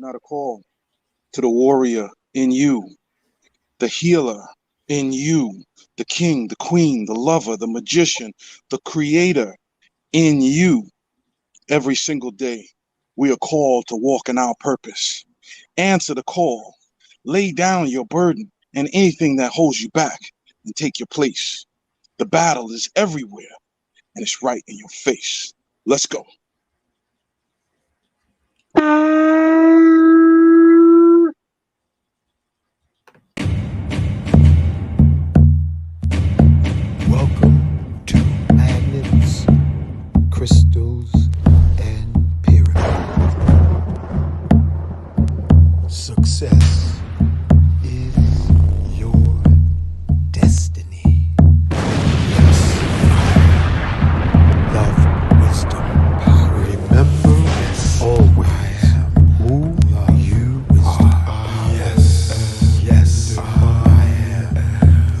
not a call to the warrior in you, the healer in you, the king, the queen, the lover, the magician, the creator in you. Every single day, we are called to walk in our purpose. Answer the call. Lay down your burden and anything that holds you back and take your place. The battle is everywhere and it's right in your face. Let's go. Welcome to Magnets, Crystals, and Pyramids. Success is your destiny. Yes. Love, wisdom, power. Remember, always who you are. Yes. Yes. I am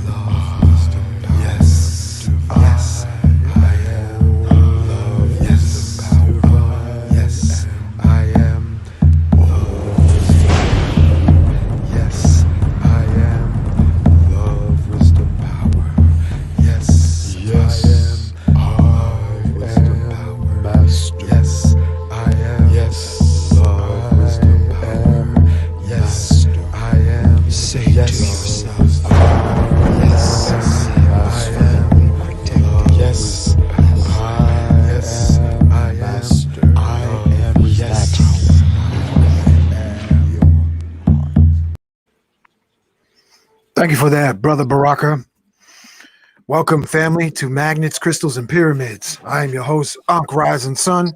love, wisdom, power. Yes. Yes. I am love, yes, power. Yes. I am yes, I am love, wisdom, power. Yes, yes, I am love, wisdom, power. Master. Yes, I am. Yes, love, wisdom, power. Yes, I am. Say yes to yourself. Yes, I am protected. Yes, I am master. I am relaxed. Thank you for that, Brother Baraka. Welcome, family, to Magnets, Crystals, and Pyramids. I am your host, Ankh Rising Sun,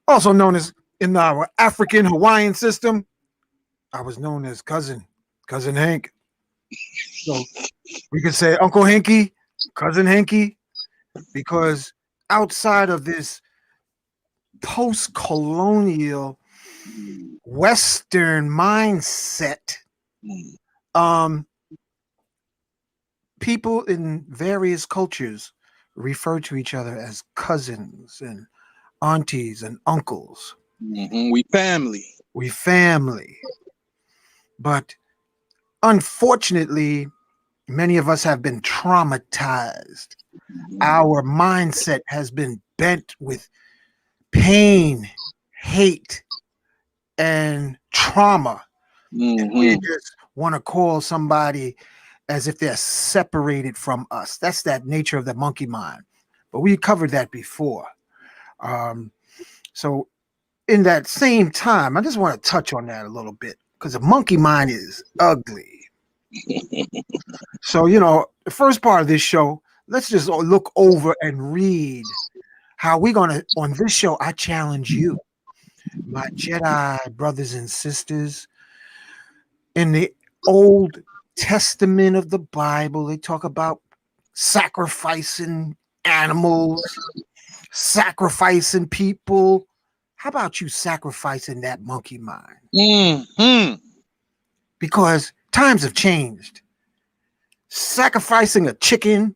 also known as, in our African Hawaiian system, I was known as Cousin Hank. So we could say Uncle Hanky, Cousin Hanky, because outside of this post-colonial Western mindset, people in various cultures refer to each other as cousins and aunties and uncles. We family. We family. But unfortunately, many of us have been traumatized. Our mindset has been bent with pain, hate, and trauma. And we just want to call somebody as if they're separated from us. That's that nature of the monkey mind. But we covered that before. So in that same time, I just want to touch on that a little bit because the monkey mind is ugly. So, the first part of this show, let's just look over and read how we're going to, on this show, I challenge you, my Jedi brothers and sisters. In the Old Testament of the Bible, they talk about sacrificing animals, sacrificing people. How about you sacrificing that monkey mind? Because times have changed. Sacrificing a chicken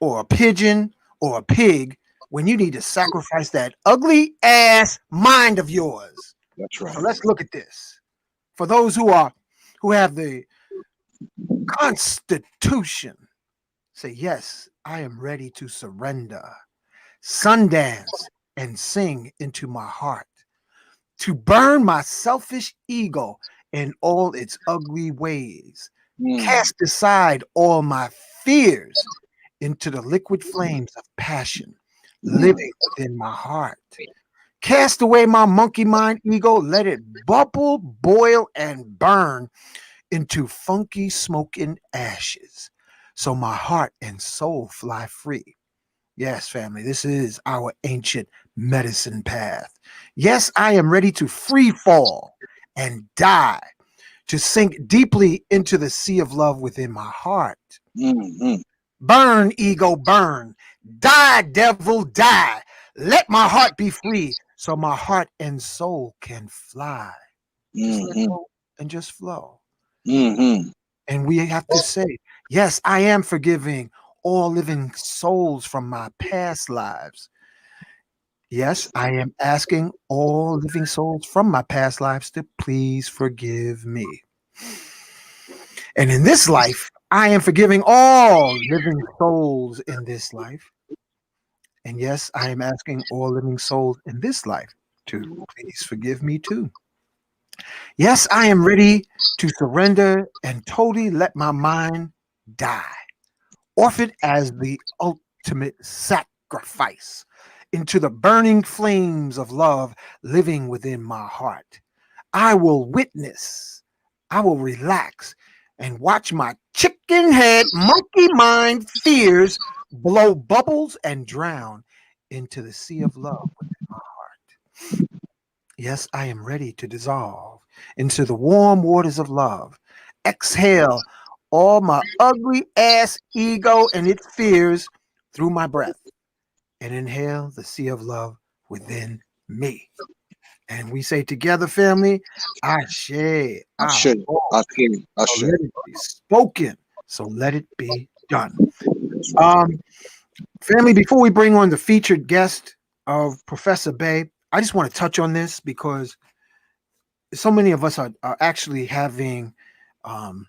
or a pigeon or a pig when you need to sacrifice that ugly ass mind of yours. That's right. So let's look at this. For those who have the Constitution, say, yes, I am ready to surrender. Sundance and sing into my heart, to burn my selfish ego in all its ugly ways, cast aside all my fears into the liquid flames of passion living within my heart. Cast away my monkey mind ego, let it bubble, boil, and burn into funky smoking ashes, so my heart and soul fly free. Yes, family, this is our ancient medicine path. Yes, I am ready to free fall and die, to sink deeply into the sea of love within my heart. Burn, ego, burn. Die, devil, die. Let my heart be free so my heart and soul can fly. Just let go and just flow. And we have to say, yes, I am forgiving all living souls from my past lives. Yes, I am asking all living souls from my past lives to please forgive me. And in this life, I am forgiving all living souls in this life. And yes, I am asking all living souls in this life to please forgive me too. Yes, I am ready to surrender and totally let my mind die, offered as the ultimate sacrifice into the burning flames of love living within my heart. I will witness, I will relax and watch my chicken head, monkey mind fears blow bubbles and drown into the sea of love within my heart. Yes, I am ready to dissolve into the warm waters of love. Exhale all my ugly ass ego and its fears through my breath and inhale the sea of love within me. And we say together, family, Ashe, Ashe, Abo. Ashe, So Ashe. let it be spoken. So let it be done. That's right. Um, Family, before we bring on the featured guest of Professor Bey, I just want to touch on this because so many of us are actually having um,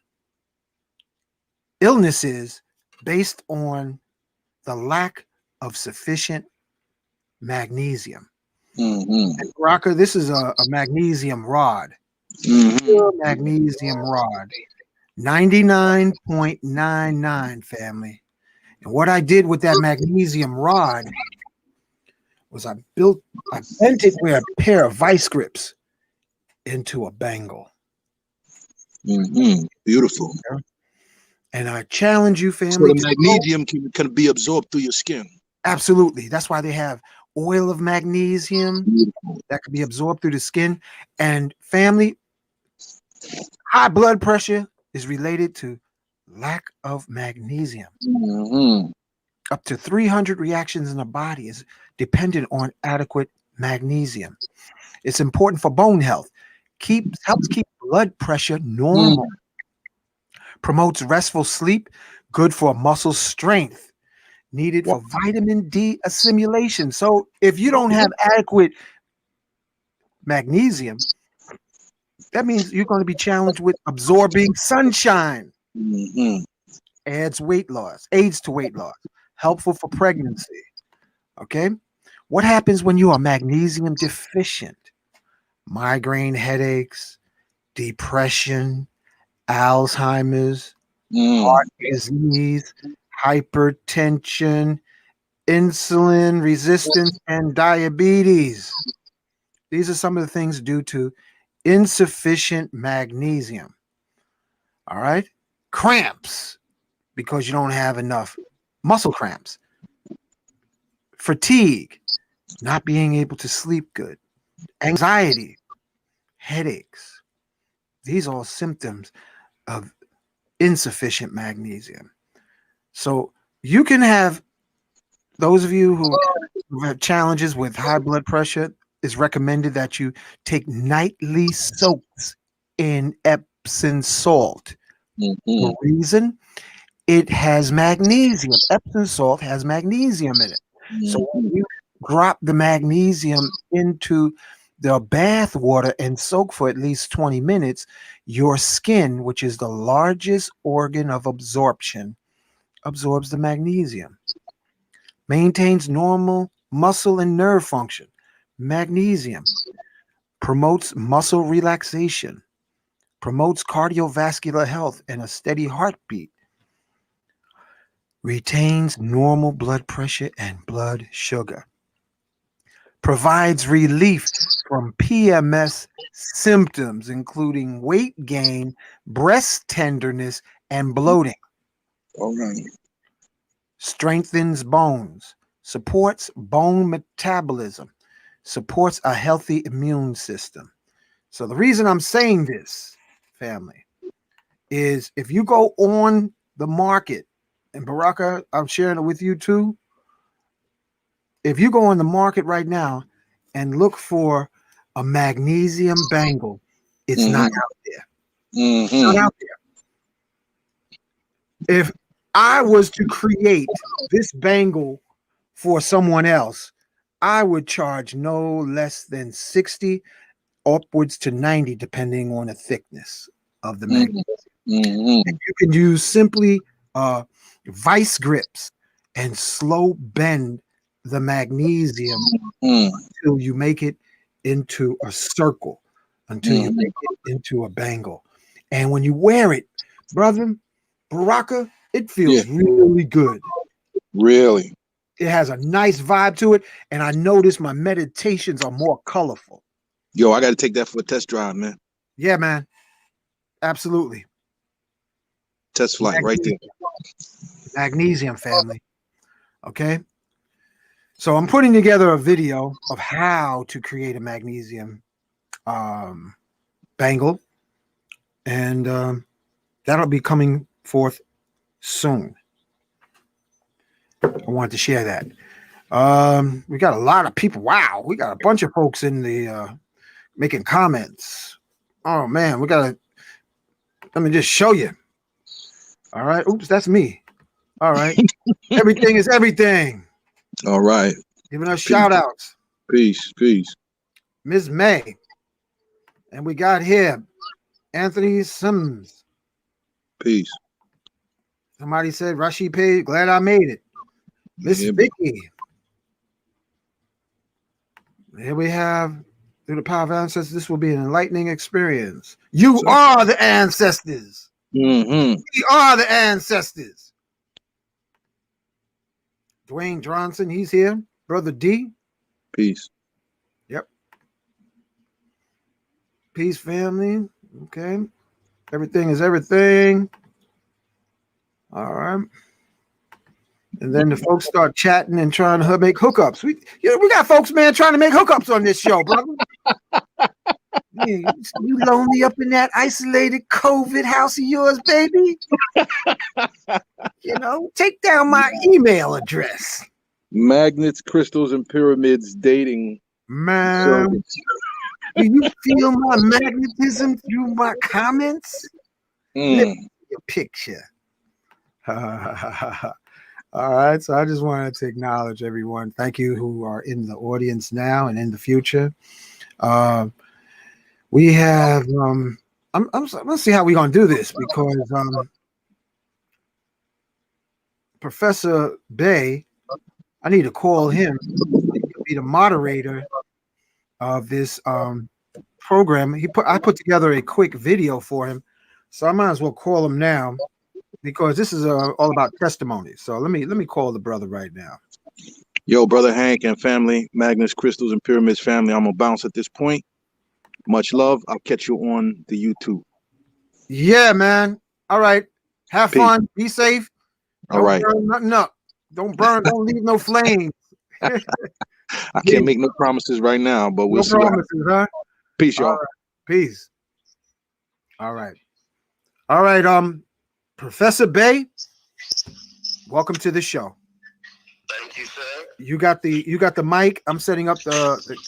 illnesses based on the lack of sufficient magnesium. Mm-hmm. Rocker, this is a magnesium rod, Mm-hmm. pure magnesium rod, 99.99 family. And what I did with that magnesium rod was I bent it with a pair of vice grips into a bangle. Mm-hmm. Beautiful. And I challenge you, So family, the to go. magnesium can be absorbed through your skin. Absolutely. That's why they have oil of magnesium Beautiful. that can be absorbed through the skin. And family, high blood pressure is related to lack of magnesium. Mm-hmm. Up to 300 reactions in the body is dependent on adequate magnesium. It's important for bone health. Helps keep blood pressure Mm. normal. Promotes restful sleep. Good for muscle strength. Needed Wow. for vitamin D assimilation. So if you don't have adequate magnesium, that means you're going to be challenged with absorbing sunshine. Mm-hmm. Aids to weight loss, helpful for pregnancy. Okay. What happens when you are magnesium deficient? Migraine headaches, depression, Alzheimer's, Mm. heart disease, hypertension, insulin resistance, and diabetes. These are some of the things due to insufficient magnesium. All right. Cramps because you don't have enough muscle cramps. Fatigue, not being able to sleep good. Anxiety, headaches. These are all symptoms of insufficient magnesium. So you can have those of you who have challenges with high blood pressure, it's recommended that you take nightly soaks in Epsom salt. Mm-hmm. The reason, it has magnesium. Epsom salt has magnesium in it. So Mm-hmm. when you drop the magnesium into the bath water and soak for at least 20 minutes, your skin, which is the largest organ of absorption, absorbs the magnesium. Maintains normal muscle and nerve function. Magnesium promotes muscle relaxation, promotes cardiovascular health and a steady heartbeat, retains normal blood pressure and blood sugar, provides relief from PMS symptoms, including weight gain, breast tenderness, and bloating, All right. strengthens bones, supports bone metabolism, supports a healthy immune system. So, the reason I'm saying this, family, is if you go on the market, and Baraka, I'm sharing it with you too. If you go on the market right now and look for a magnesium bangle, it's not Mm-hmm. out there. Not Mm-hmm. out there. If I was to create this bangle for someone else, I would charge no less than 60 upwards to 90, depending on the thickness of the magnet. Mm-hmm. You can use simply vice grips and slow bend the magnesium Mm-hmm. until you make it into a circle, until you make it into a bangle. And when you wear it, brother, Baraka, it Yeah, feels really good. really. It has a nice vibe to it. And I notice my meditations are more colorful. Yo, I got to take that for a test drive, man. Yeah, man. Absolutely. Test flight right there. Magnesium family. Okay. So I'm putting together a video of how to create a magnesium bangle. And that'll be coming forth soon. I wanted to share that. We got a lot of people. Wow, we got a bunch of folks in the making comments. Oh man, let me just show you. All right. Oops, that's me. All right. Everything is everything. All right. Giving us shout outs. Peace. Peace. Ms. May. And we got here Anthony Sims. Peace. Somebody said Rashi Page, glad I made it. Miss Yeah, Vicky. Here we have, through the power of ancestors, this will be an enlightening experience. You are the ancestors. Mm-hmm. We are the ancestors. Dwayne Johnson, he's here. Brother D. Peace. Yep. Peace, family. Okay. Everything is everything. All right. And then the folks start chatting and trying to make hookups. We got folks, man, trying to make hookups on this show, brother. Yeah, you lonely up in that isolated COVID house of yours, baby? Take down my email address. Magnets, crystals, and pyramids dating. Man, do you feel my magnetism through my comments? Let me see your picture. All right, so I just wanted to acknowledge everyone. Thank you who are in the audience now and in the future. We have let's see how we're gonna do this, because Professor Bey, I need to call him. He could be the moderator of this program. I put together a quick video for him, so I might as well call him now, because this is all about testimonies. So let me call the brother right now. Yo, brother Hank and family, Magnets, crystals, and pyramids family. I'm gonna bounce at this point. Much love. I'll catch you on the YouTube. Yeah, man. All right. Have fun. Be safe. All right. Don't burn nothing up. Don't leave no flames. I can't make no promises right now, but we'll see. Huh? Peace, y'all. Right. Peace. All right. All right. Professor Bey, welcome to the show. Thank you, sir. You got the mic. I'm setting up the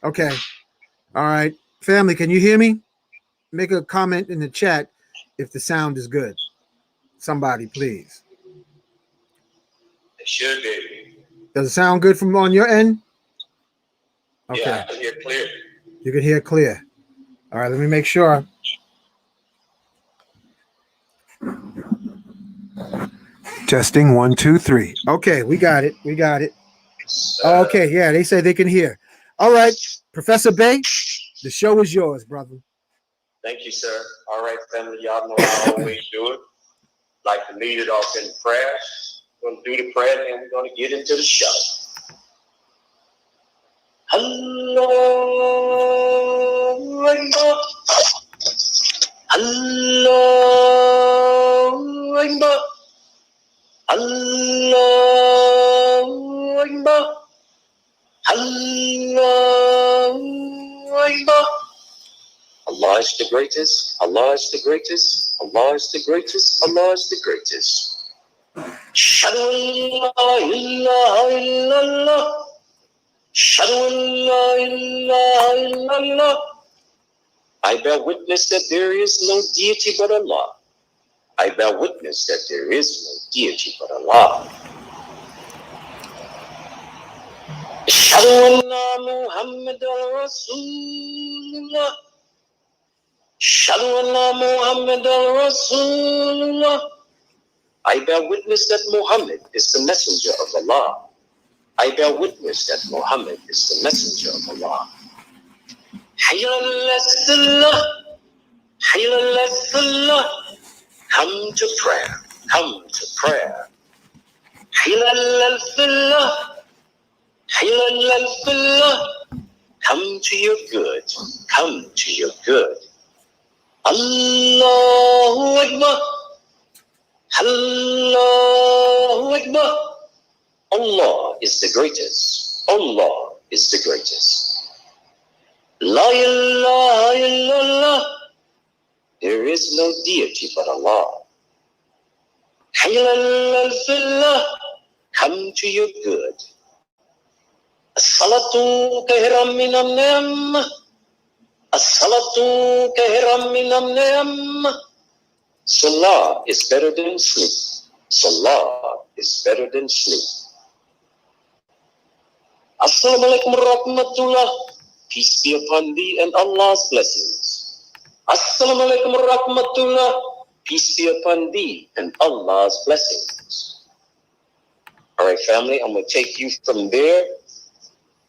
Okay. All right. Family, can you hear me? Make a comment in the chat if the sound is good. Somebody, please. It should be. Does it sound good from on your end? Okay. Yeah, I can hear clear. You can hear clear. All right, let me make sure. Testing 1, 2, 3. Okay, we got it. Okay, yeah, they say they can hear. All right, Professor Bey, the show is yours, brother. Thank you, sir. All right, family, y'all know I always do it. Like to lead it off in prayer. We're going to do the prayer, and we're going to get into the show. Hello, Rainbow. Hello, Rainbow. Hello, Rainbow. Hello, Rainbow. Allah Allah is the greatest. Allah is the greatest. Allah is the greatest. Allah is the greatest. Shadu la ilaha illallah. Shadu la ilaha illallah. I bear witness that there is no deity but Allah. I bear witness that there is no deity but Allah. Ashhadu anna Muhammadan Rasulullah. Ashhadu anna Muhammadan Rasulullah. I bear witness that Muhammad is the messenger of Allah. I bear witness that Muhammad is the messenger of Allah. Hayya ala-salah. Hayya ala-salah. Come to prayer. Come to prayer. Hayya ala-salah. Hayya ala-salah. Come to your good. Come to your good. Allahu Akbar. Allahu Akbar. Allah is the greatest. Allah is the greatest. La ilaha illallah. There is no deity but Allah. Hayya ala-salah. Come to your good. As-salatu kahiram minam ni'am. As-salatu kahiram minam ni'am. Salah is better than sleep. Salah is better than sleep. Assalamu alaikum rahmatullah. Peace be upon thee and Allah's blessings. Assalamu alaikum rahmatullah. Peace be upon thee and Allah's blessings. All right, family, I'm going to take you from there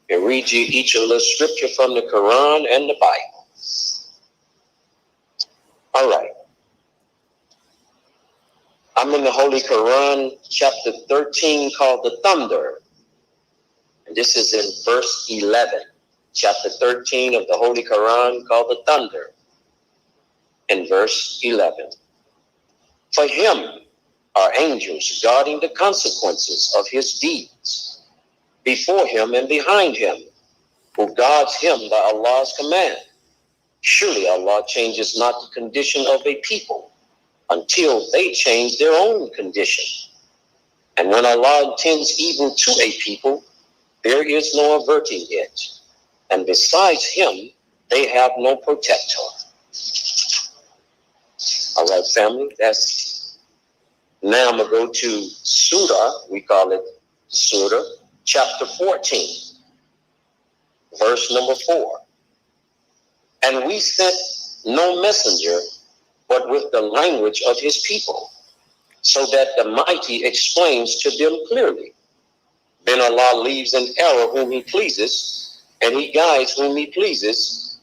and read you each a little scripture from the Quran and the Bible. All right. I'm in the Holy Quran, chapter 13, called the Thunder. And this is in verse 11. Chapter 13 of the Holy Quran, called the Thunder. In verse 11. For him are angels guarding the consequences of his deeds, before him and behind him, who guards him by Allah's command. Surely Allah changes not the condition of a people until they change their own condition. And when Allah intends evil to a people, there is no averting it. And besides him, they have no protector. All right, family, now I'm going to go to Surah, we call it Surah, chapter 14, verse number 4. And we sent no messenger but with the language of his people, so that the mighty explains to them clearly. Then Allah leaves in error whom he pleases, and he guides whom he pleases,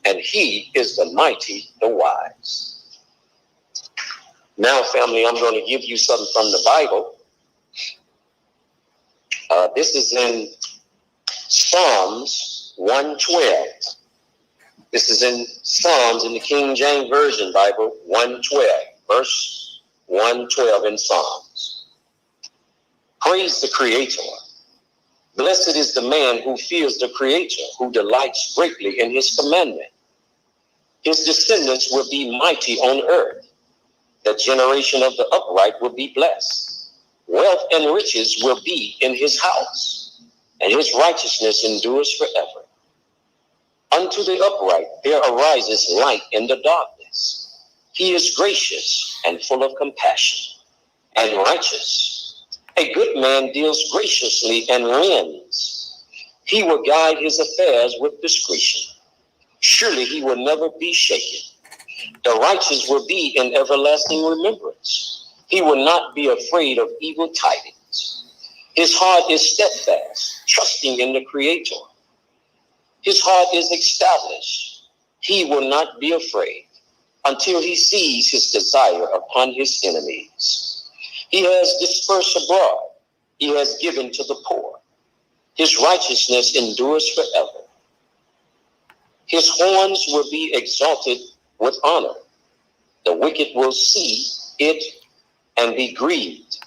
and he is the mighty, the wise. Now, family, I'm going to give you something from the Bible. This is in Psalms 112. This is in Psalms in the King James Version Bible, 112, verse 112 in Psalms. Praise the Creator. Blessed is the man who fears the Creator, who delights greatly in his commandment. His descendants will be mighty on earth. The generation of the upright will be blessed. Wealth and riches will be in his house, and his righteousness endures forever. Unto the upright there arises light in the darkness. He is gracious and full of compassion and righteous. A good man deals graciously and wins. He will guide his affairs with discretion. Surely he will never be shaken. The righteous will be in everlasting remembrance. He will not be afraid of evil tidings. His heart is steadfast, trusting in the Creator. His heart is established. He will not be afraid until he sees his desire upon his enemies. He has dispersed abroad. He has given to the poor. His righteousness endures forever. His horns will be exalted with honor. The wicked will see it and be grieved.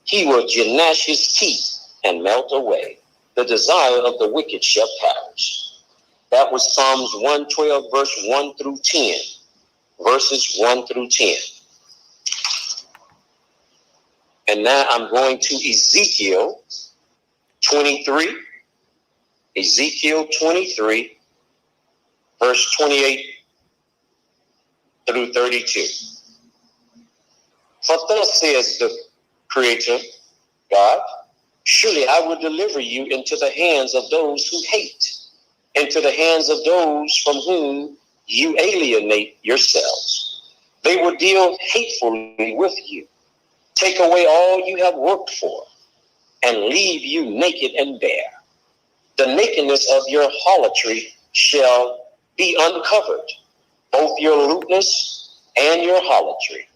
He will gnash his teeth and melt away. The desire of the wicked shall perish. That was Psalms 112, verse 1 through 10. Verses 1 through 10. And now I'm going to Ezekiel 23. Ezekiel 23, verse 28 through 32. For thus says the Creator, God, surely I will deliver you into the hands of those who hate, into the hands of those from whom you alienate yourselves. They will deal hatefully with you, take away all you have worked for, and leave you naked and bare. The nakedness of your harlotry shall be uncovered, both your lewdness and your harlotry.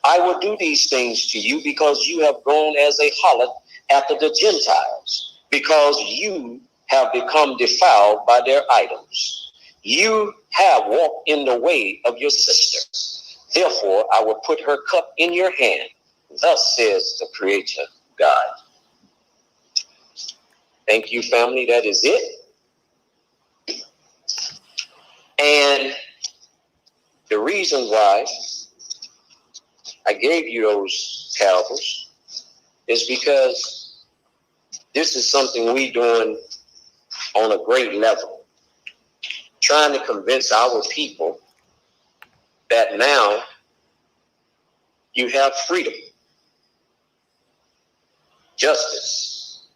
I will do these things to you because you have gone as a harlot after the Gentiles, because you have become defiled by their idols. You have walked in the way of your sister. Therefore, I will put her cup in your hand. Thus says the Creator God. Thank you, family. That is it. And the reason why I gave you those parables is because this is something we doing on a great level, trying to convince our people that now you have freedom, justice,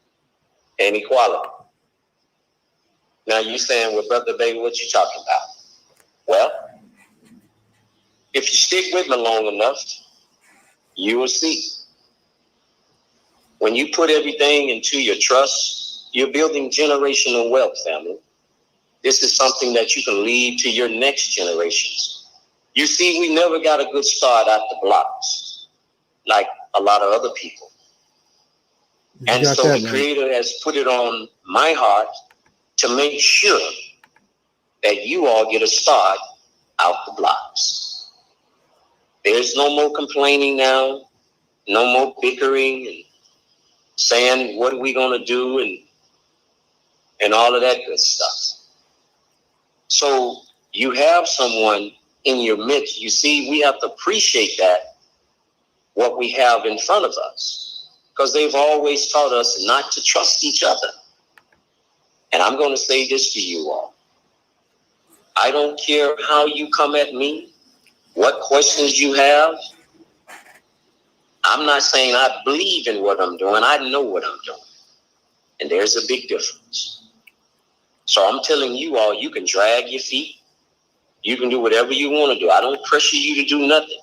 and equality. Now you saying, well, Brother Bey, what you talking about? Well, if you stick with me long enough, you will see. When you put everything into your trust, you're building generational wealth, family. This is something that you can leave to your next generations. You see, we never got a good start out the blocks like a lot of other people. And so the Creator has put it on my heart to make sure that you all get a start out the blocks. There's no more complaining now, no more bickering and saying, what are we going to do, and all of that good stuff. So you have someone in your midst. You see, we have to appreciate that, what we have in front of us, because they've always taught us not to trust each other. And I'm going to say this to you all. I don't care how you come at me, what questions you have. I'm not saying I believe in what I'm doing. I know what I'm doing. And there's a big difference. So I'm telling you all, you can drag your feet. You can do whatever you want to do. I don't pressure you to do nothing.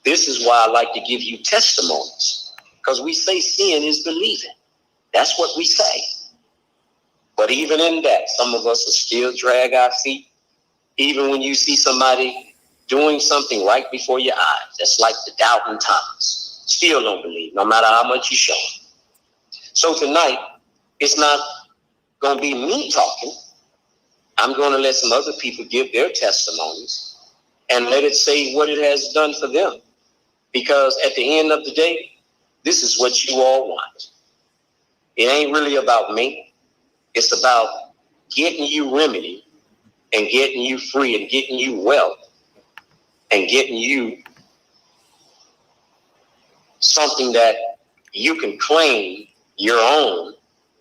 This is why I like to give you testimonies, because we say seeing is believing. That's what we say. But even in that, some of us will still drag our feet. Even when you see somebody doing something right before your eyes, that's like the doubting Thomas. Still don't believe, no matter how much you show them. So tonight, it's not going to be me talking. I'm going to let some other people give their testimonies and let it say what it has done for them. Because at the end of the day, this is what you all want. It ain't really about me. It's about getting you remedy and getting you free and getting you wealth and getting you something that you can claim your own.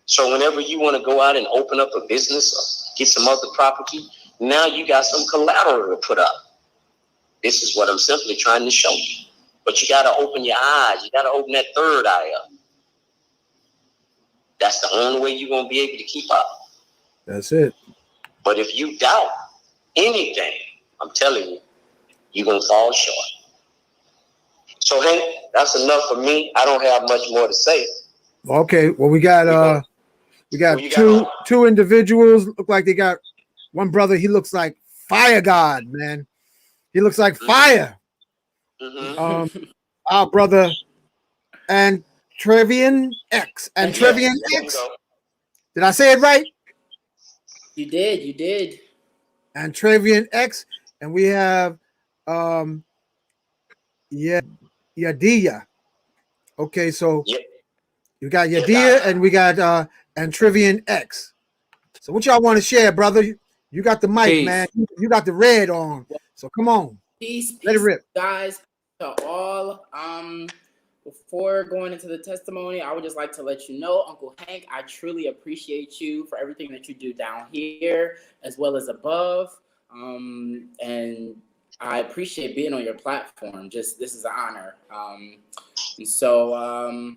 So whenever you want to go out and open up a business or get some other property, now you got some collateral to put up. This is what I'm simply trying to show you. But you got to open your eyes. You got to open that third eye up. That's the only way you're going to be able to keep up. That's it. But if you doubt anything, I'm telling you, you're going to fall short. So, Hank, that's enough for me. I don't have much more to say. Okay. Well, we got two individuals. Look like they got one brother. He looks like fire god, man. He looks like fire. Mm-hmm. Our brother and Trevian X. And Trevian X. Did I say it right? You did. And Trevian X. And we have Yadia. Okay, so you got Yadia and we got and Trevian X. So what y'all want to share, brother? You got the mic, Peace. man. You got the red on. So come on. Peace, Let it peace, rip. guys, to all. Before going into the testimony, I would just like to let you know, Uncle Hank, I truly appreciate you for everything that you do down here as well as above. And I appreciate being on your platform. Just this is an honor. And so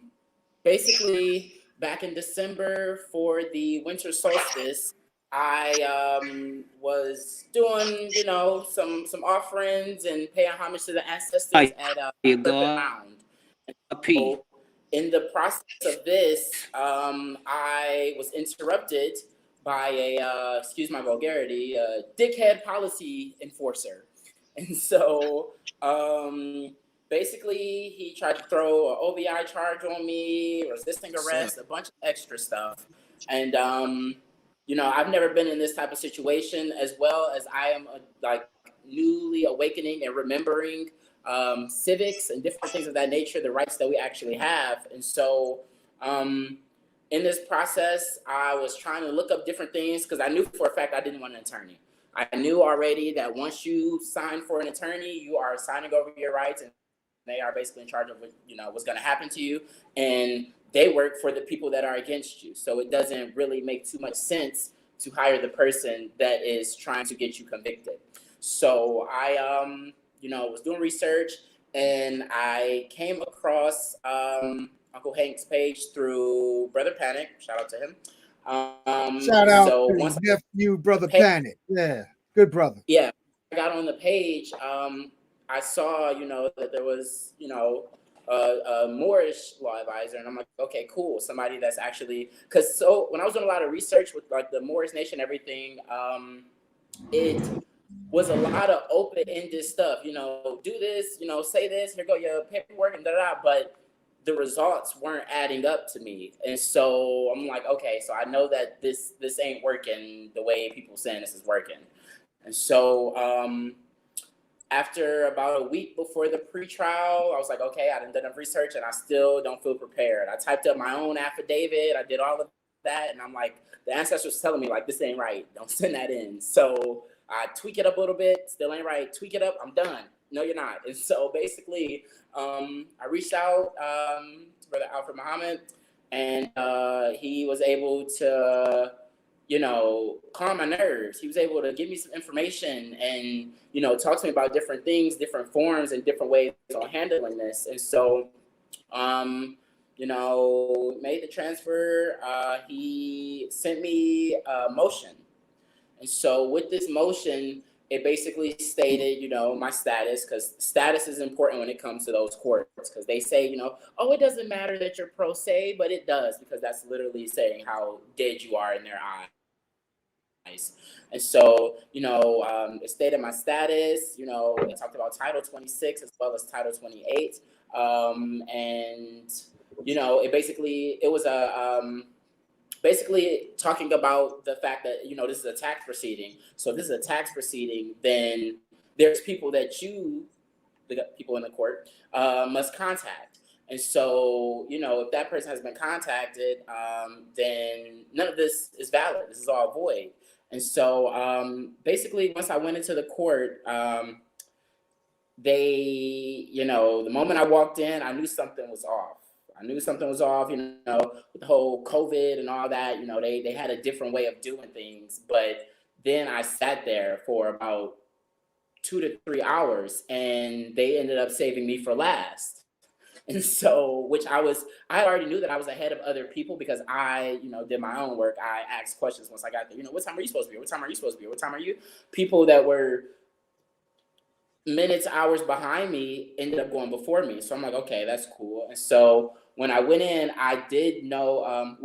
basically, back in December for the winter solstice, I was doing, some offerings and paying homage to the ancestors at Serpent Mound. So in the process of this, I was interrupted by excuse my vulgarity, a dickhead policy enforcer. And so basically he tried to throw an OVI charge on me, resisting arrest, a bunch of extra stuff. And, I've never been in this type of situation, as well as I am newly awakening and remembering civics and different things of that nature, the rights that we actually have. And so in this process, I was trying to look up different things because I knew for a fact I didn't want an attorney. I knew already that once you sign for an attorney, you are signing over your rights, and they are basically in charge of what's going to happen to you. And they work for the people that are against you. So it doesn't really make too much sense to hire the person that is trying to get you convicted. So I was doing research, and I came across Uncle Hank's page through Brother Panic. Shout out to him. Shout out so to once nephew, Brother Panic. Yeah, good brother. Yeah, I got on the page. I saw, that there was, a Moorish law advisor, and I'm like, okay, cool. Somebody that's actually, when I was doing a lot of research with like the Moorish nation, everything, it was a lot of open-ended stuff. Do this, say this, here go your paperwork and but the results weren't adding up to me. And so I'm like, okay, so I know that this ain't working the way people saying this is working. And so after about a week before the pretrial, I was like, okay, I done enough research and I still don't feel prepared. I typed up my own affidavit. I did all of that. And I'm like, the ancestors telling me like, this ain't right. Don't send that in. So I tweak it up a little bit. Still ain't right. Tweak it up. I'm done. No, you're not. And so basically, I reached out to Brother Alfred Muhammad, and he was able to calm my nerves. He was able to give me some information and, talk to me about different things, different forms, and different ways on handling this. And so, made the transfer. He sent me a motion. And so with this motion, it basically stated, my status, because status is important when it comes to those courts, because they say, oh, it doesn't matter that you're pro se, but it does, because that's literally saying how dead you are in their eyes. And so, it stated my status, it talked about Title 26 as well as Title 28. And, it was basically talking about the fact that, this is a tax proceeding. So if this is a tax proceeding, then there's people that the people in the court, must contact. And so, if that person has been contacted, then none of this is valid. This is all void. And so basically, once I went into the court, they, the moment I walked in, I knew something was off. with the whole COVID and all that, they had a different way of doing things. But then I sat there for about 2 to 3 hours, and they ended up saving me for last. And so, I already knew that I was ahead of other people because I, did my own work. I asked questions once I got there. What time are you supposed to be here? What time are you supposed to be here? What time are you? People that were minutes, hours behind me ended up going before me. So I'm like, okay, that's cool. And so when I went in, I did know,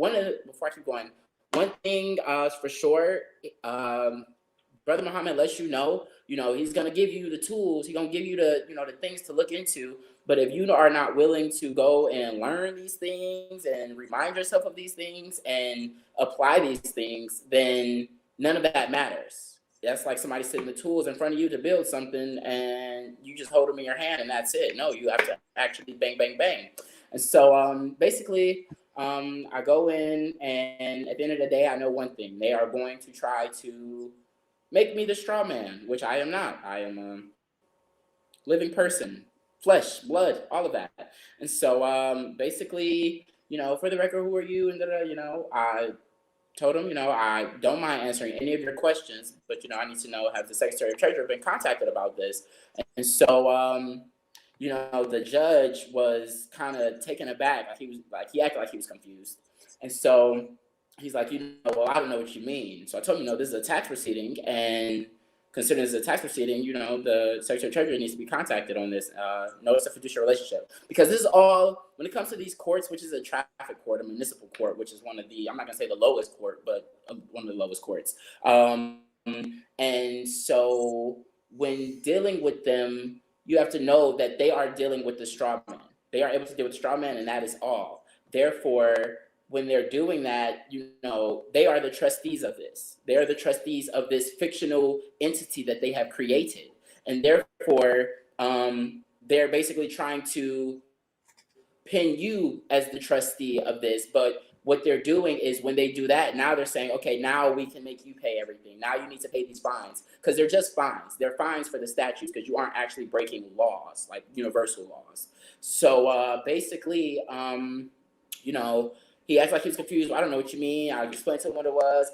before I keep going, one thing for sure, Brother Muhammad lets you know, he's going to give you the tools. He's going to give you the things to look into. But if you are not willing to go and learn these things and remind yourself of these things and apply these things, then none of that matters. That's like somebody sitting the tools in front of you to build something, and you just hold them in your hand and that's it. No, you have to actually bang, bang, bang. And so basically, I go in, and at the end of the day, I know one thing: they are going to try to make me the straw man, which I am not. I am a living person, flesh, blood, all of that. And so, basically, for the record, who are you? And I told him, I don't mind answering any of your questions, but I need to know, has the Secretary of Treasury been contacted about this? And so, the judge was kind of taken aback. He acted like he was confused. And so he's like, well, I don't know what you mean. So I told him, this is a tax proceeding, and considering this is a tax proceeding, the Secretary of Treasury needs to be contacted on this. Notice of fiduciary relationship, because this is all, when it comes to these courts, which is a traffic court, a municipal court, which is one of the, I'm not gonna say the lowest court, but one of the lowest courts. And so when dealing with them, you have to know that they are dealing with the straw man. They are able to deal with the straw man, and that is all. Therefore, when they're doing that, they are the trustees of this. They are the trustees of this fictional entity that they have created. And therefore, they're basically trying to pin you as the trustee of this. But what they're doing is, when they do that, now they're saying, okay, now we can make you pay everything. Now you need to pay these fines, because they're just fines. They're fines for the statutes, because you aren't actually breaking laws, like universal laws. So basically, he acts like he's confused. I don't know what you mean. I explained to him what it was.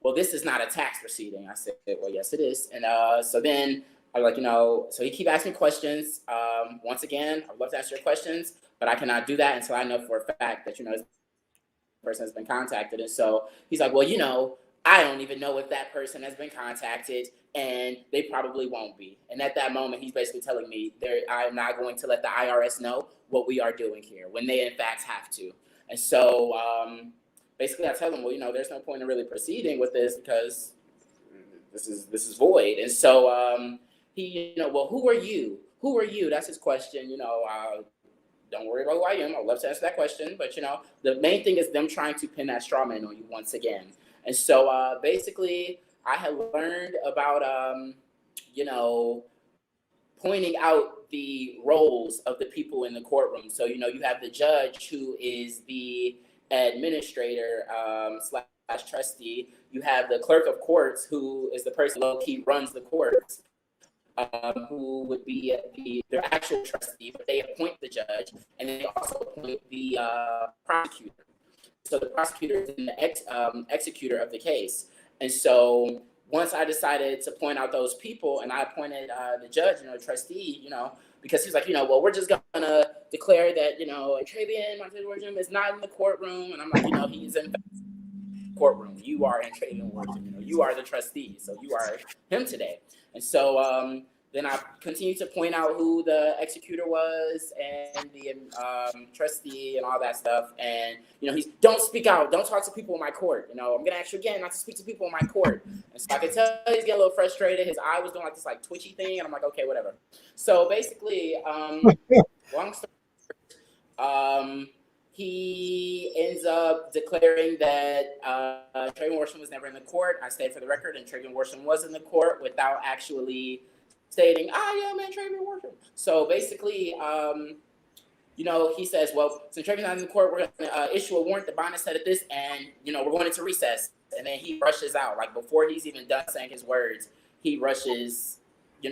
Well, this is not a tax proceeding. I said, well, yes, it is. And so then I was like, so he keep asking questions. Once again, I'd love to answer your questions, but I cannot do that until I know for a fact that, this person has been contacted. And so he's like, well, I don't even know if that person has been contacted, and they probably won't be. And at that moment, he's basically telling me I'm not going to let the IRS know what we are doing here, when they in fact have to. And so basically I tell him, well, there's no point in really proceeding with this, because this is void. And so he, well, who are you? Who are you? That's his question. Don't worry about who I am. I'd love to answer that question. But, the main thing is them trying to pin that straw man on you once again. And so basically I had learned about, pointing out the roles of the people in the courtroom. So, you have the judge, who is the administrator / trustee. You have the clerk of courts, who is the person low-key runs the courts, who would be their actual trustee, but they appoint the judge, and they also appoint the prosecutor. So the prosecutor is the executor of the case. And so once I decided to point out those people, and I appointed the judge, trustee, because he's like, well, we're just gonna declare that, Travian is not in the courtroom. And I'm like, he's in the courtroom. You are in Travian Worsham. You are the trustee, so you are him today. And so then I continued to point out who the executor was, and the trustee, and all that stuff. And he's, don't speak out, don't talk to people in my court. I'm gonna ask you again not to speak to people in my court. And so I could tell he's getting a little frustrated. His eye was doing like this twitchy thing, and I'm like, okay, whatever. So basically, long story, he ends up declaring that Travian Worsham was never in the court. I stayed for the record, and Travian Worsham was in the court without actually stating, I am in Travian Worsham. So basically, he says, well, since Travian's not in the court, we're going to issue a warrant. The bond is set at this, and, we're going into recess. And then he rushes out. Like, before he's even done saying his words, he rushes,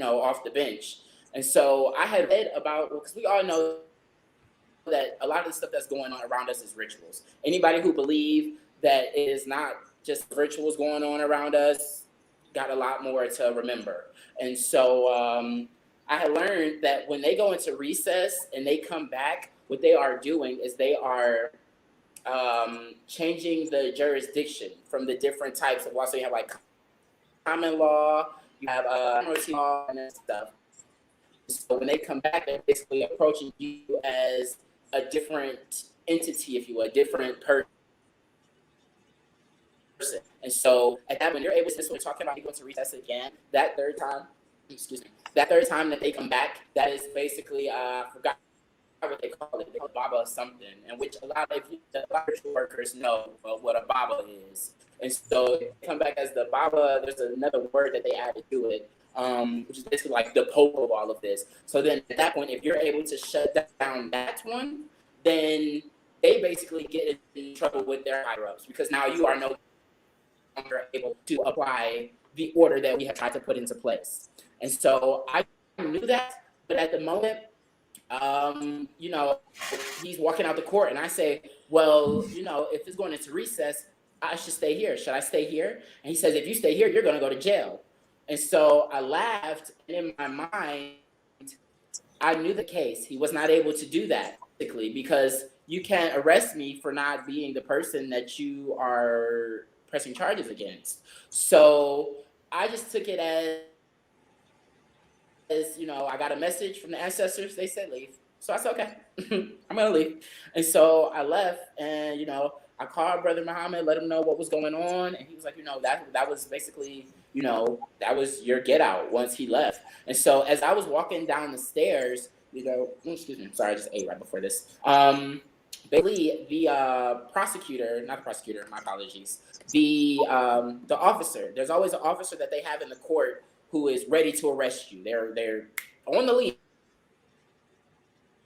off the bench. And so I had read about, because we all know that a lot of the stuff that's going on around us is rituals. Anybody who believes that it is not just rituals going on around us got a lot more to remember. And so I had learned that when they go into recess and they come back, what they are doing is they are changing the jurisdiction from the different types of law. So you have like common law, you have admiralty law, and that stuff. So when they come back, they're basically approaching you as a different entity, if you will, a different person. And so at that, when you're able to, this, we're talking about going to recess again, that third time that they come back, that is basically, I forgot what they call it. They call it Baba or something, and which a lot of spiritual workers know what a Baba is. And so they come back as the Baba. There's another word that they added to it, which is basically like the Pope of all of this. So then at that point, if you're able to shut down that one, then they basically get in trouble with their higher ups because now you are no longer able to apply the order that we have tried to put into place. And so I knew that, but at the moment, you know, he's walking out the court, and I say, well, you know, if it's going into recess, I should stay here. Should I stay here? And he says, if you stay here, you're going to go to jail. And so I laughed, and in my mind, I knew the case. He was not able to do that, basically, because you can't arrest me for not being the person that you are pressing charges against. So I just took it as, you know, I got a message from the ancestors. They said leave. So I said, okay, I'm going to leave. And so I left, and, you know, I called Brother Muhammad, let him know what was going on. And he was like, you know, that was basically, you know, that was your get out once he left. And so as I was walking down the stairs, you know, excuse me, sorry, I just ate right before this. Basically, the prosecutor, not the prosecutor, my apologies, the officer, there's always an officer that they have in the court who is ready to arrest you. They're on the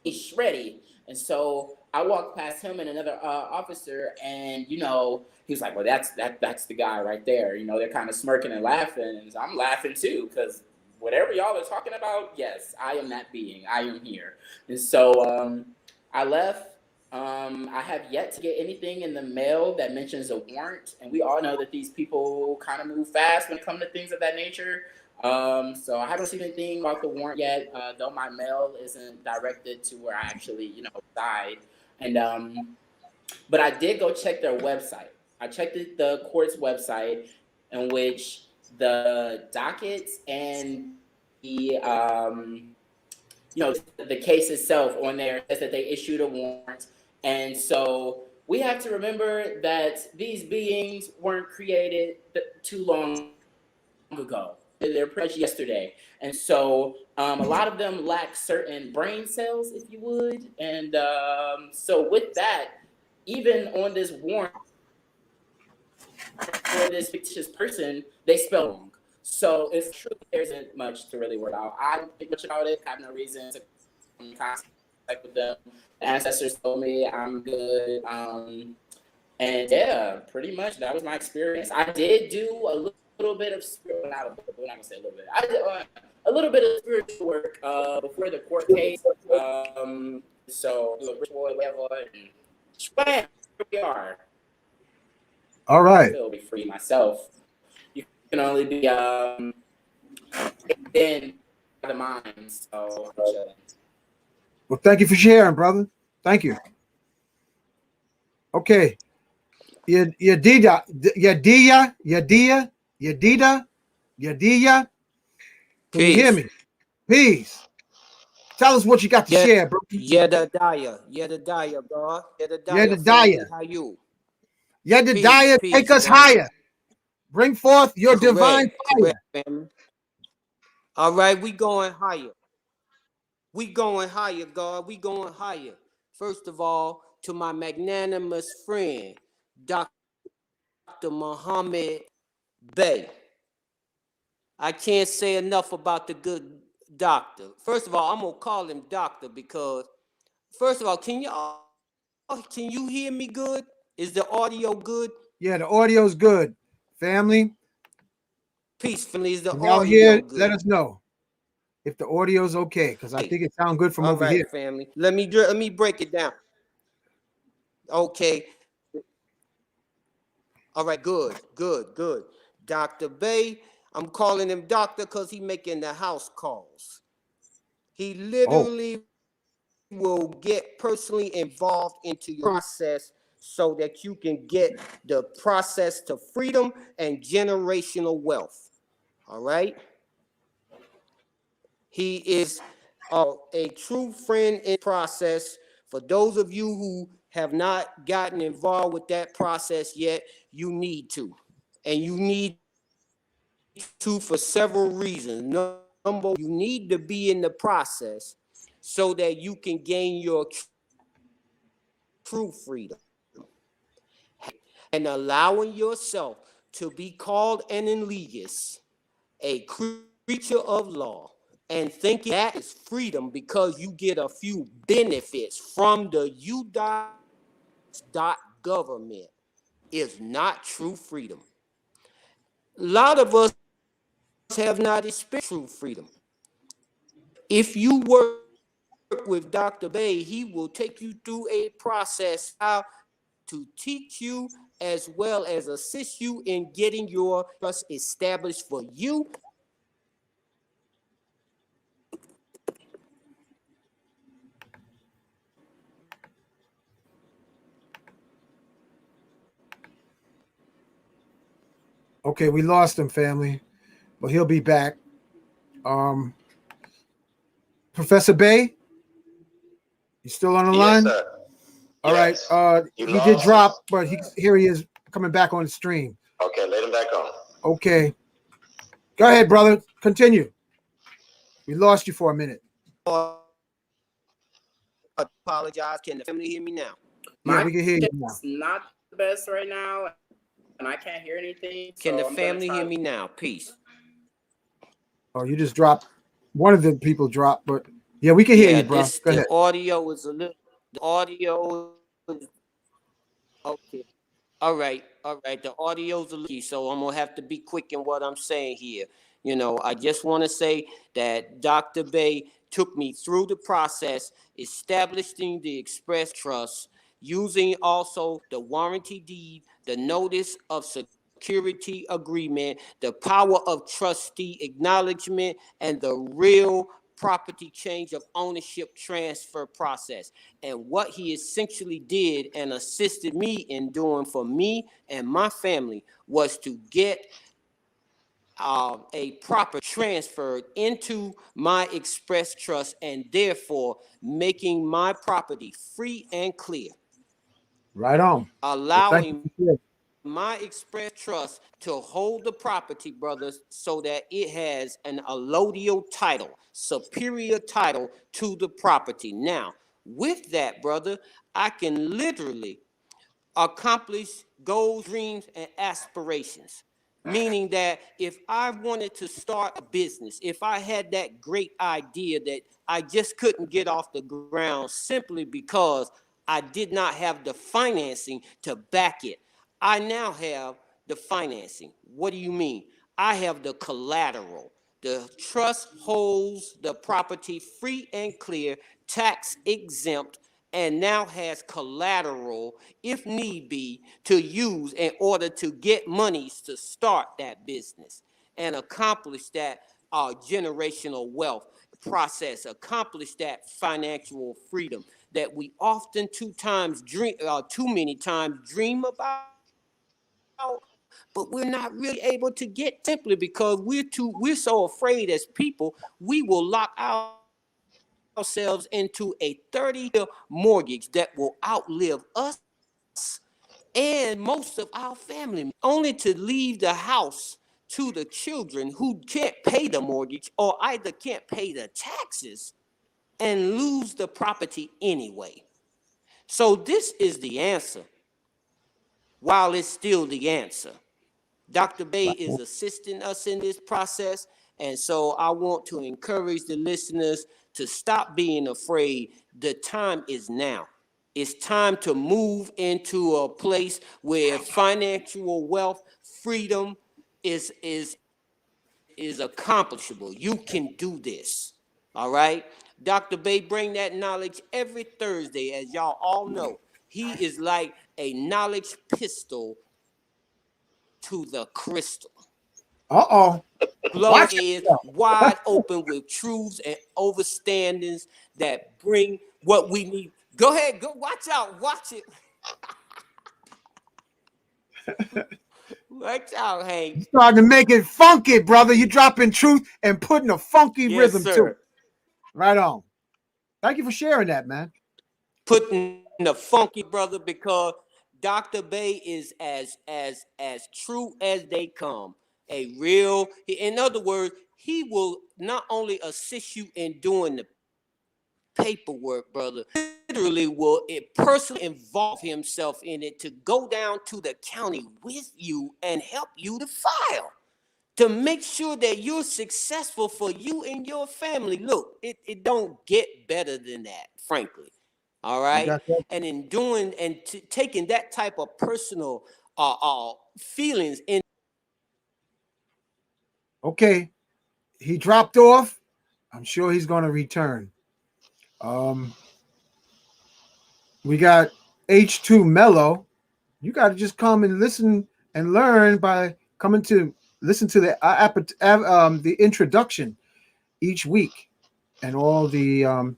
leash, ready. And so I walked past him and another officer, and, you know, he was like, well, that's the guy right there. You know, they're kind of smirking and laughing, and I'm laughing too, because whatever y'all are talking about, yes, I am that being. I am here. And so I left. I have yet to get anything in the mail that mentions a warrant, and we all know that these people kind of move fast when it comes to things of that nature. So I haven't seen anything about the warrant yet, though my mail isn't directed to where I actually, you know, reside. And but I did go check their website. I checked the court's website, in which the dockets and the you know, the case itself on there says that they issued a warrant. And so we have to remember that these beings weren't created too long ago. They're pretty much yesterday. And so a lot of them lack certain brain cells, if you would. And so with that, even on this warrant for this fictitious person, they spell wrong. So it's true, there isn't much to really worry about. I don't think much about it. I have no reason to contact with them. The ancestors told me I'm good. And yeah, pretty much that was my experience. I did do a little bit of spiritual, not gonna say a little bit. I did a little bit of spiritual work before the court case. So the ritual, whatever, and bam, here we are. All right. I feel be free myself. You can only be in the mind. So. Well, thank you for sharing, brother. Thank you. Okay. Yadida. Can you hear me? Peace. Tell us what you got to share, bro. Yedadiah, bro. Yedadiah. How you? Yedadiah, take us higher. Bring forth your divine fire. Family. All right, we going higher. We going higher, God. We going higher. First of all, to my magnanimous friend, Dr. Mohammed Bey. I can't say enough about the good doctor. First of all, I'm gonna call him doctor because, first of all, can you hear me good? Is the audio good? Yeah, the audio's good. Family. Peace, family. Is the audio here, good? Let us know if the audio's okay, because I think it sounds good from over here. All right, family. Let me break it down. Okay. All right, good. Dr. Bey, I'm calling him doctor because he making the house calls. He literally will get personally involved into your process so that you can get the process to freedom and generational wealth. All right? He is a true friend in process. For those of you who have not gotten involved with that process yet, you need to. And you need to for several reasons. Number one, you need to be in the process so that you can gain your true freedom. And allowing yourself to be called an elitist, a creature of law, and thinking that is freedom because you get a few benefits from the government is not true freedom. A lot of us have not experienced true freedom. If you work with Dr. Bey, he will take you through a process how to teach you as well as assist you in getting your trust established for you. Okay, we lost him, family, but he'll be back. Professor Bey, you still on the line? Yes, sir. All right. Yes. He did drop, but here he is coming back on the stream. Okay, let him back on. Okay. Go ahead, brother. Continue. We lost you for a minute. Apologize. Can the family hear me now? Yeah, we can hear you now. It's not the best right now, and I can't hear anything. Can the family hear me now? Peace. Oh, you just dropped. One of the people dropped, but yeah, we can hear you, bro. Go ahead. The audio is a little. The audio. Okay. All right. The audio's a little, so I'm gonna have to be quick in what I'm saying here. You know, I just want to say that Dr. Bey took me through the process, establishing the express trust, using also the warranty deed, the notice of security agreement, the power of trustee acknowledgement, and the real property change of ownership transfer process. And what he essentially did and assisted me in doing for me and my family was to get a proper transfer into my express trust, and therefore making my property free and clear. Right on. Allowing my express trust to hold the property, brothers, so that it has an allodial title, superior title to the property. Now, with that, brother, I can literally accomplish goals, dreams, and aspirations. Meaning that if I wanted to start a business, if I had that great idea that I just couldn't get off the ground simply because I did not have the financing to back it, I now have the financing. What do you mean? I have the collateral. The trust holds the property free and clear, tax exempt, and now has collateral, if need be, to use in order to get monies to start that business and accomplish that generational wealth process, accomplish that financial freedom that we often too many times dream about, but we're not really able to get, simply because we're so afraid as people. We will lock ourselves into a 30-year mortgage that will outlive us and most of our family, only to leave the house to the children who can't pay the mortgage or either can't pay the taxes and lose the property anyway. So this is the answer, while it's still the answer. Dr. Bey is assisting us in this process, and so I want to encourage the listeners to stop being afraid. The time is now. It's time to move into a place where financial wealth, freedom is accomplishable. You can do this. All right? Dr. Bey bring that knowledge every Thursday, as y'all all know. He is like a knowledge pistol to the crystal. Uh-oh. Flow is wide open with truths and understandings that bring what we need. Go ahead, go watch out, watch it. Watch out, Hank. You're starting to make it funky, brother. You're dropping truth and putting a funky rhythm to it. Right on. Thank you for sharing that, man. Putting the funky, brother, because Dr. Bey is as true as they come. A real, in other words, he will not only assist you in doing the paperwork, brother, literally will it personally involve himself in it to go down to the county with you and help you to file, to make sure that you're successful for you and your family. Look, it don't get better than that, frankly. All right. And in doing and taking that type of personal feelings in. Okay. He dropped off. I'm sure he's going to return. We got H2 Mellow. You got to just come and listen and learn by coming to listen to the introduction each week and all the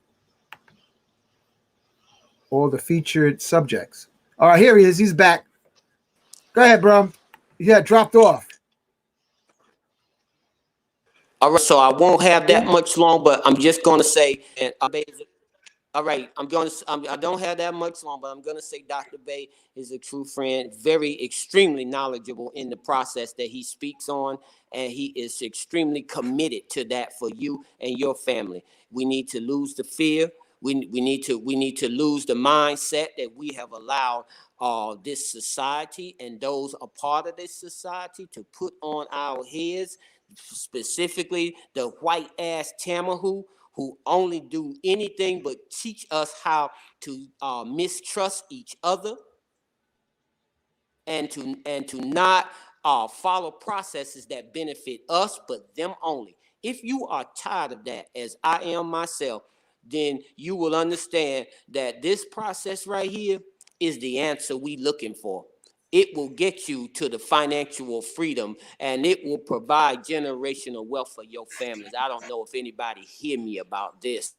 featured subjects. All right, here he is. He's back. Go ahead, bro. Yeah, dropped off. All right, so I won't have that much long, but I'm just going to say, and all right, I don't have that much long, but I'm going to say Dr. Bey is a true friend, very extremely knowledgeable in the process that he speaks on, and he is extremely committed to that for you and your family. We need to lose the fear. We need to lose the mindset that we have allowed this society and those a part of this society to put on our heads, specifically the white ass Tamahu, who only do anything but teach us how to mistrust each other and to not follow processes that benefit us but them only. If you are tired of that, as I am myself, then you will understand that this process right here is the answer we looking for. It will get you to the financial freedom, and it will provide generational wealth for your families. I don't know if anybody hear me about this,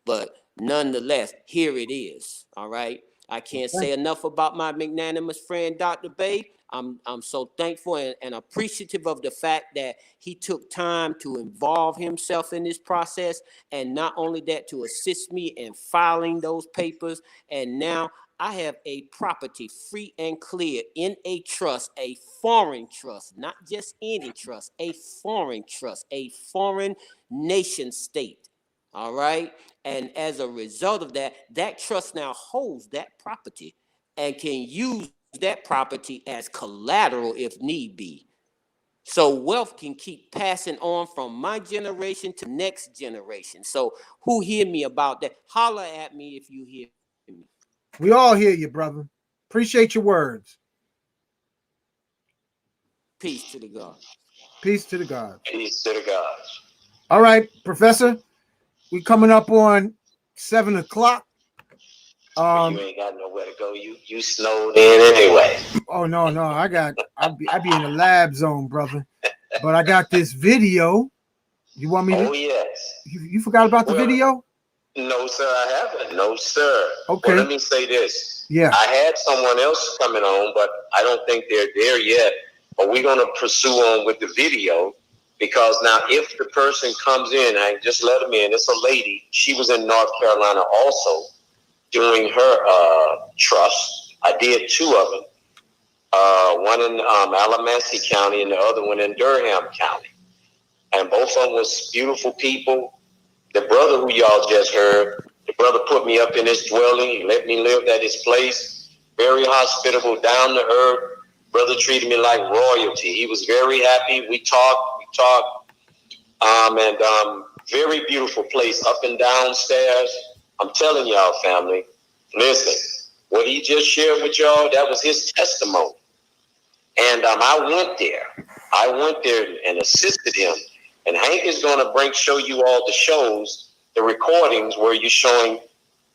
but nonetheless, here it is. All right. I can't say enough about my magnanimous friend, Dr. Bey. I'm so thankful and appreciative of the fact that he took time to involve himself in this process, and not only that, to assist me in filing those papers. And now I have a property free and clear in a trust, a foreign trust, not just any trust, a foreign trust, a foreign nation state. All right. And as a result of that, that trust now holds that property and can use that property as collateral if need be. So wealth can keep passing on from my generation to next generation. So who hear me about that? Holler at me if you hear me. We all hear you, brother. Appreciate your words. Peace to the God. Peace to the God. Peace to the gods. All right, Professor. We coming up on 7 o'clock. You ain't got nowhere to go. You snowed in anyway. Oh no, I be in the lab zone, brother. But I got this video. You want me to? Oh yes. You forgot about the video? No, sir, I haven't. No, sir. Okay. Well, let me say this. Yeah. I had someone else coming on, but I don't think they're there yet. But we're gonna pursue on with the video, because now if the person comes in, I just let them in. It's a lady. She was in North Carolina also doing her trust. I did two of them. One in Alamance County and the other one in Durham County. And both of them was beautiful people. The brother who y'all just heard, the brother put me up in his dwelling. He let me live at his place. Very hospitable, down to earth. Brother treated me like royalty. He was very happy. We talked. And very beautiful place, up and downstairs. I'm telling y'all, family, listen, what he just shared with y'all, that was his testimony. And I went there and assisted him. And Hank is going to show you all the shows, the recordings where you're showing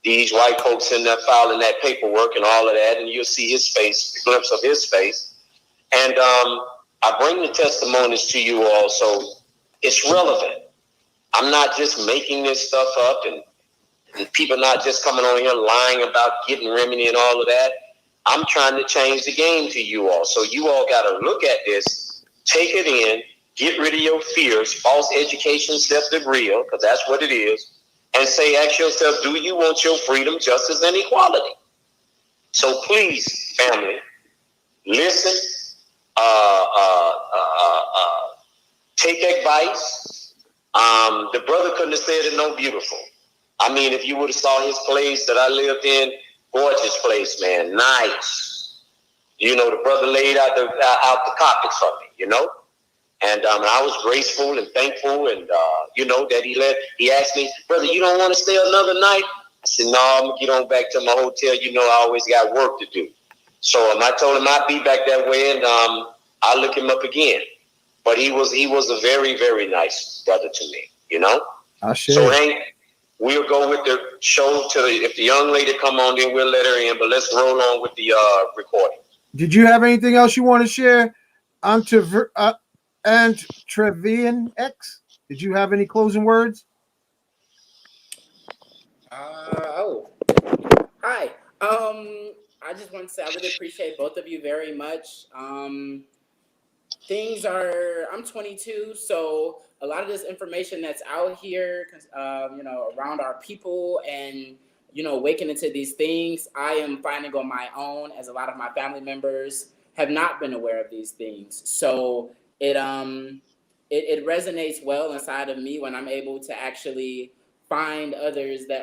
these white folks in there filing that paperwork and all of that. And you'll see his face, a glimpse of his face. And I bring the testimonies to you all so it's relevant. I'm not just making this stuff up, and people not just coming on here lying about getting remedy and all of that. I'm trying to change the game to you all. So you all got to look at this, take it in, get rid of your fears, false education, self-degree, because that's what it is, and ask yourself, do you want your freedom, justice, and equality? So please, family, listen, take advice. The brother couldn't have said it no beautiful. I mean, if you would have saw his place that I lived in, gorgeous place, man, nice. You know, the brother laid out the carpet for me, and I was graceful and thankful, and that he asked me, brother, you don't want to stay another night? I said, no, I'm going to get on back to my hotel. You know, I always got work to do. So I told him I'd be back that way, and I'll look him up again. But he was a very, very nice brother to me, you know? So Hank, we'll go with the show if the young lady come on, then we'll let her in. But let's roll on with the recording. Did you have anything else you want to share? And Trevian X, did you have any closing words? Hi. I just want to say I really appreciate both of you very much. I'm 22, so a lot of this information that's out here, around our people and, waking into these things, I am finding on my own, as a lot of my family members have not been aware of these things. So it resonates well inside of me when I'm able to actually find others that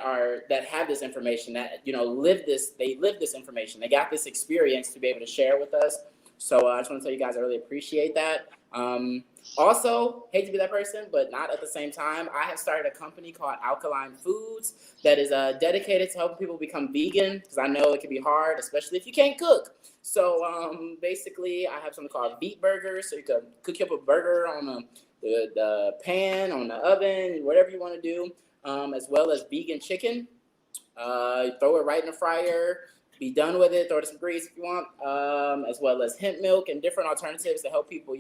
have this information, that live this information, they got this experience to be able to share with us. So I just want to tell you guys I really appreciate that. Also, hate to be that person, but not at the same time, I have started a company called Alkaline Foods that is dedicated to helping people become vegan, because I know it can be hard, especially if you can't cook. So basically, I have something called Beet Burgers, so you can cook up a burger on the pan, on the oven, whatever you want to do, as well as vegan chicken. Throw it right in the fryer, be done with it, throw it some grease if you want, as well as hemp milk and different alternatives to help people,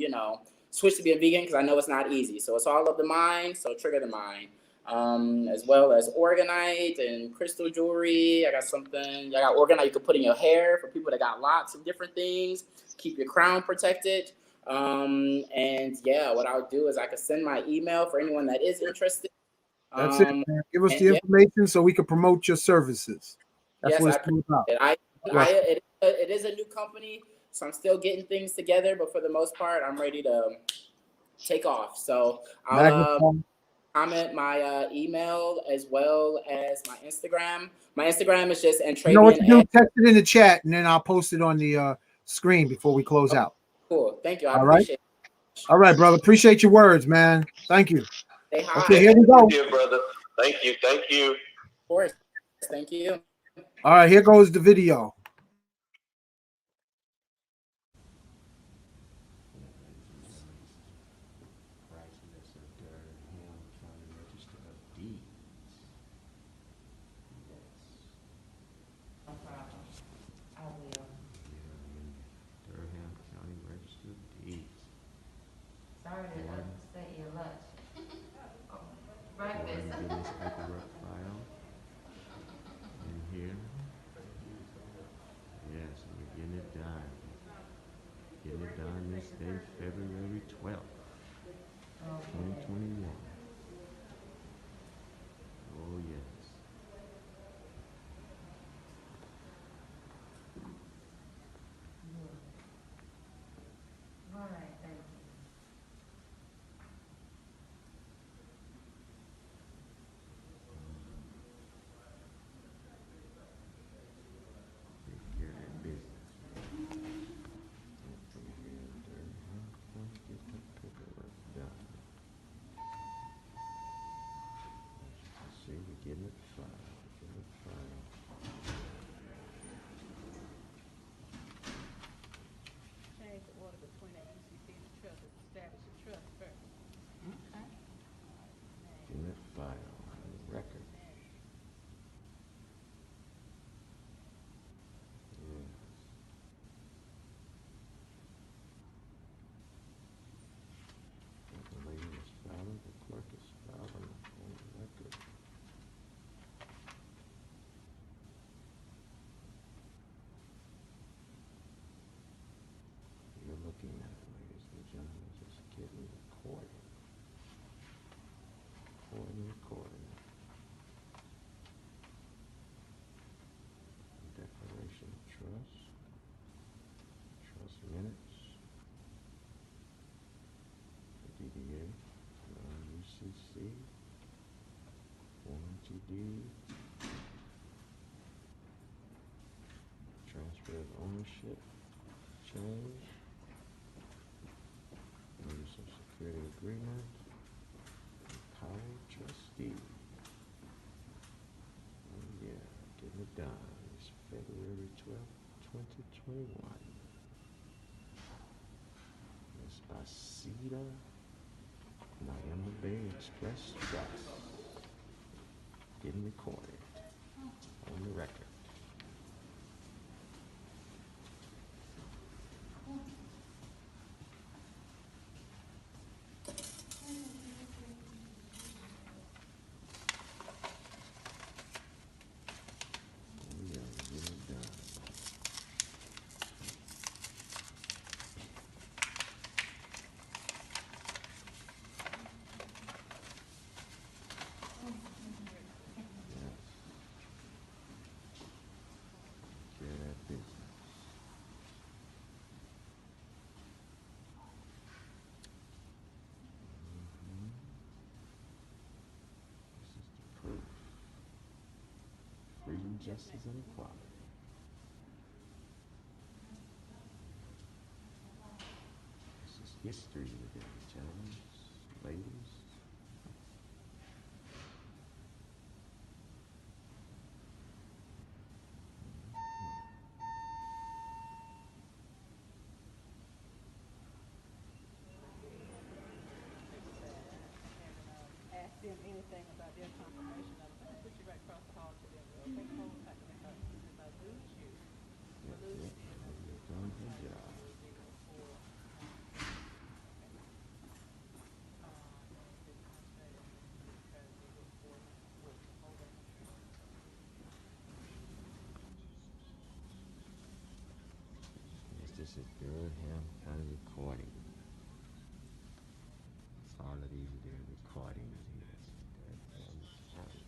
switch to being vegan, because I know it's not easy. So it's all of the mind, so trigger the mind. As well as organite and crystal jewelry. I got organite you can put in your hair for people that got locks and different things. Keep your crown protected. And yeah, what I'll do is I can send my email for anyone that is interested. That's it, man. Give us the information so we can promote your services. That's what it's about. It is a new company, so I'm still getting things together, but for the most part, I'm ready to take off. So I'll comment my email as well as my Instagram. My Instagram is just Entravian. You know what to do? Text it in the chat, and then I'll post it on the screen before we close out. Cool. Thank you. I All right. appreciate it. All right, brother. Appreciate your words, man. Thank you. Say hi. Okay, here we go. Thank you, brother. Thank you. Thank you. Of course. Thank you. All right, here goes the video. Sorry to upset your lunch. Breakfast. Get this paperwork file in here. Yes, we're getting it done. Getting it done this day, February 12th, 2021. Oh, yes. All right, thank you. Take care of that business. Get the paperwork done. As you can see, we're getting it filed. Getting it filed. Change the order between that UCC and the trust, establish a trust first. Okay. Getting it filed on the record. Yes. The lady is filing, the clerk is filing on the record. You're looking at it, ladies and gentlemen, just getting recorded. Recording. Declaration of trust. Trust minutes. The DDA. UCC. Warranty deed. Transfer of ownership. Change. Notice of security agreement. Power trustee. Oh, yes. Bey express trust. Getting recorded on the record. We are getting done. Yes. Care that business. This is the proof. Freedom, justice, and equality. This is history, ladies and gentlemen, ladies. Ask them anything about their confirmation of it. Let me put you right across the hall to them. They'll take hold tight to make since I lose you. Yep, yep. You've done your job. Yes, this is Durham County recording. All of these are their recordings here. Durham County.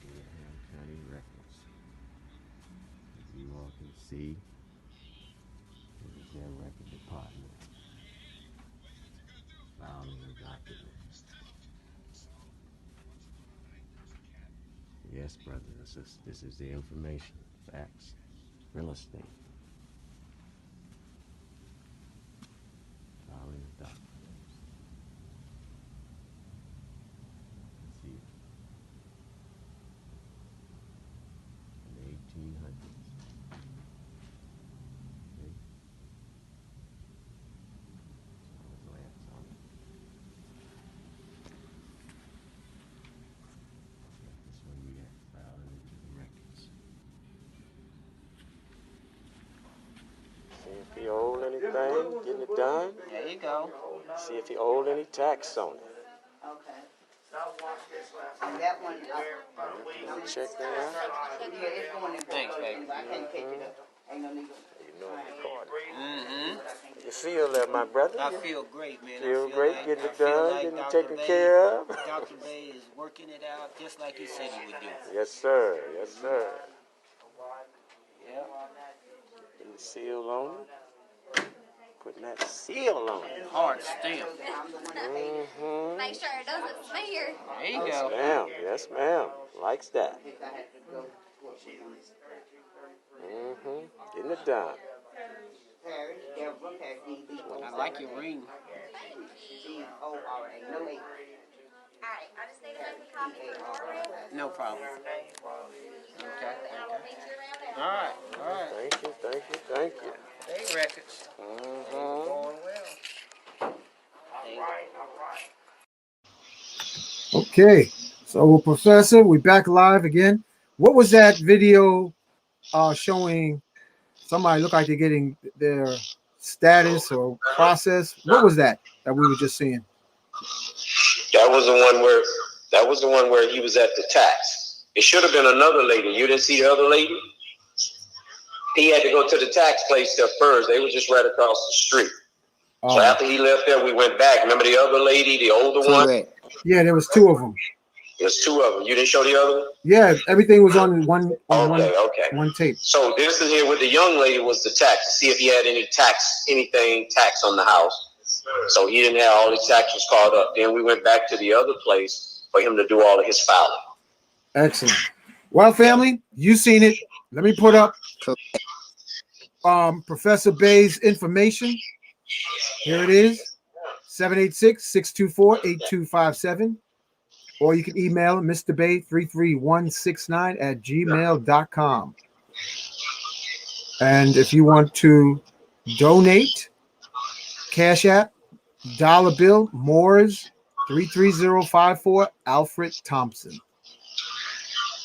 Durham County records. As you all can see, this is their record department. Filing the documents. Yes, brother, this is the information, facts, real estate. Filing the documents. Let's see. In the 1800s. Okay. So let's glance on it. This one we got filing into the records. See if he owed anything, getting it done. There you go. See if he owed any tax on it. Okay. And that one, Check that out. yeah, it's going in. Thanks, baby. I can't catch it up. Ain't no need. You know I'm recording. Mm-hmm. You feel that, my brother? I feel great, man. Feel great, getting it I feel done, like getting it Dr. taken Bey- care of. Dr. Bey is working it out just like he said he would do. Yes, sir. Yes, sir. Yeah. Putting the seal on it. Putting that seal on it. Hard stamp. Mm-hmm. Make sure it doesn't smear. There you Yes, go. ma'am. Yes, ma'am. Likes that. Mm-hmm. Getting it done. Parish, Deborah, Parish, D-B-O. I like your ring. D-O-R-A, no H. Alright, I just need to make a copy for Laura. No problem. Okay. And I will meet you around there. All right. All right. Thank you, thank you, thank you. Hey, records. Mm-hmm. Going well. Okay, so Professor, we're back live again. What was that video showing? Somebody look like they're getting their status or process. What was that we were just seeing? That was the one where he was at the tax. It should have been another lady. You didn't see the other lady? He had to go to the tax place there first. They were just right across the street. So after he left there, we went back. Remember the other lady, the older one? Yeah, there was two of them. There's two of them. You didn't show the other one? Yeah, everything was on one tape. So this is here with the young lady was the tax to see if he had anything tax on the house. So he didn't have all his taxes caught up. Then we went back to the other place for him to do all of his filing. Excellent. Well, family, you seen it. Let me put up Professor Bey's information. Here it is. 786-624-8257. or you can email Mr. Bey 33169@gmail.com. And if you want to donate, Cash App, dollar bill, Moores 33054, Alfred Thompson.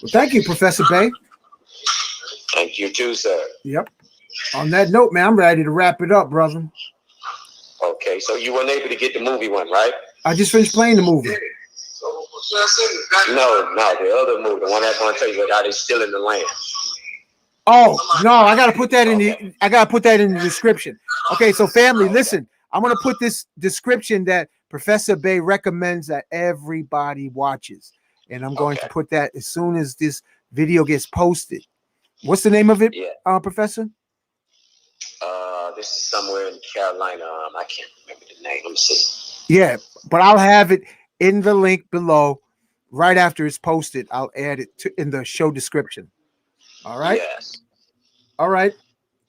Well, thank you, Professor Bey. Thank you too, sir. Yep. On that note, man, I'm ready to wrap it up, brother. Okay, so you weren't able to get the movie one, right? I just finished playing the movie. No, the other movie, the one I'm going to tell you about how they stealing the land. Oh no, I gotta put that in the description. Okay, so family, listen, I'm gonna put this description that Professor Bey recommends that everybody watches, and I'm going to put that as soon as this video gets posted. What's the name of it, Professor? This is somewhere in Carolina. I can't remember the name. Let me see. Yeah, but I'll have it in the link below right after it's posted. I'll add it in the show description. All right. Yes. All right.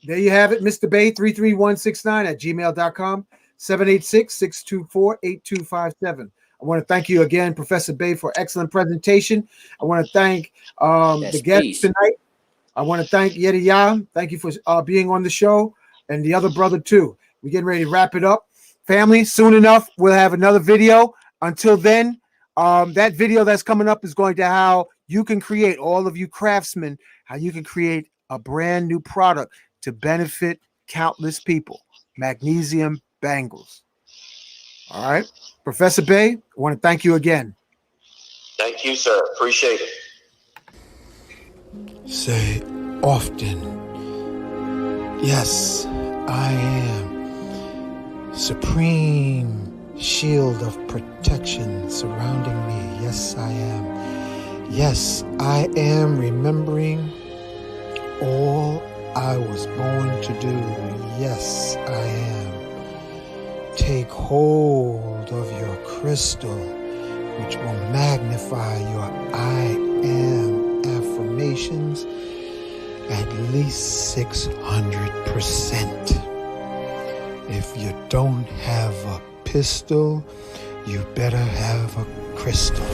There you have it. Mr. Bey 33169@gmail.com, 786-624-8257. I want to thank you again, Professor Bey, for excellent presentation. I want to thank the guests tonight. I want to thank Yediya. Thank you for being on the show, and the other brother too. We're getting ready to wrap it up. Family, soon enough, we'll have another video. Until then, that video that's coming up is going to how you can create, all of you craftsmen, how you can create a brand new product to benefit countless people. Magnesium bangles. All right. Professor Bey, I want to thank you again. Thank you, sir. Appreciate it. Say often, yes, I am. Supreme shield of protection surrounding me. Yes, I am. Yes, I am remembering all I was born to do. Yes, I am. Take hold of your crystal, which will magnify your I am affirmations at least 600%. If you don't have a pistol, you better have a crystal.